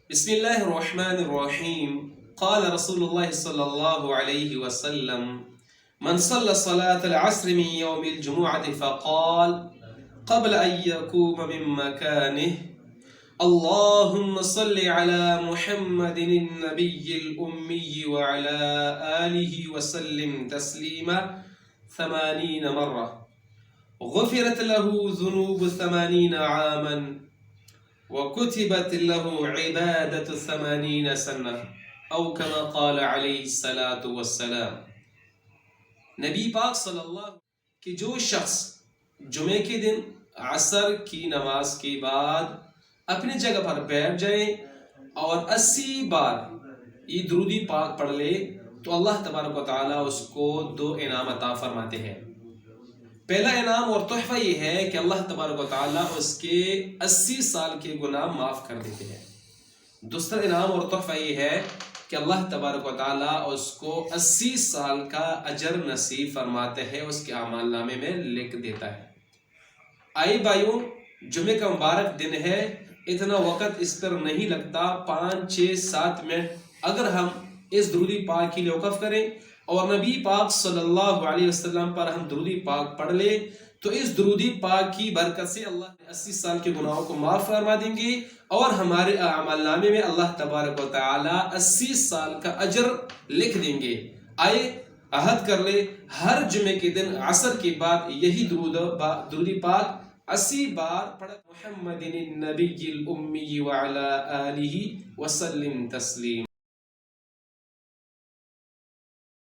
بسم الله الرحمن الرحيم. قال رسول الله صلى الله عليه وسلم: من صلى صلاة العصر من يوم الجمعة فقال قبل أن يقوم من مكانه: اللهم صل على محمد النبي الأمي وعلى آله وسلم تسليما 80 مرة، غفرت له ذنوب 80 عاما، وكتبت له عبادة 80 سنة، أو كما قال عليه الصلاة والسلام. نبی پاک صلی اللہ علیہ وسلم کہ جو شخص جمعے کے دن عصر کی نماز کے بعد اپنی جگہ پر بیٹھ جائے اور 80 بار یہ درودی پاک پڑھ لے تو اللہ تبارک و تعالیٰ اس کو 2 انعام عطا فرماتے ہیں. پہلا انعام اور تحفہ یہ ہے کہ اللہ تبارک و تعالیٰ اس کے 80 سال کے گناہ معاف کر دیتے ہیں. دوسرا انعام اور تحفہ یہ ہے کہ اللہ تبارک و تعالیٰ اس کو 80 سال کا اجر نصیب فرماتے ہیں، اس کے اعمال نامے میں لکھ دیتا ہے. آئی بھائیوں، جمعے کا مبارک دن ہے، اتنا وقت اس پر نہیں لگتا. 5 6 7 منٹ اگر ہم اس درودی پاک کے لیے وقف کریں اور نبی پاک صلی اللہ علیہ وسلم پر ہم درودی پاک پڑھ لیں تو اس درودی پاک کی برکت سے اللہ 80 سال کے گناہوں کو معاف فرما دیں گے اور ہمارے اعمال نامے میں اللہ تبارک و تعالی 80 سال کا اجر لکھ دیں گے. آئے عہد کر لے، ہر جمعے کے دن عصر کے بعد یہی درودی پاک 80 بار پڑھ. محمد النبی الامی وعلی آلہ وسلم تسلیم.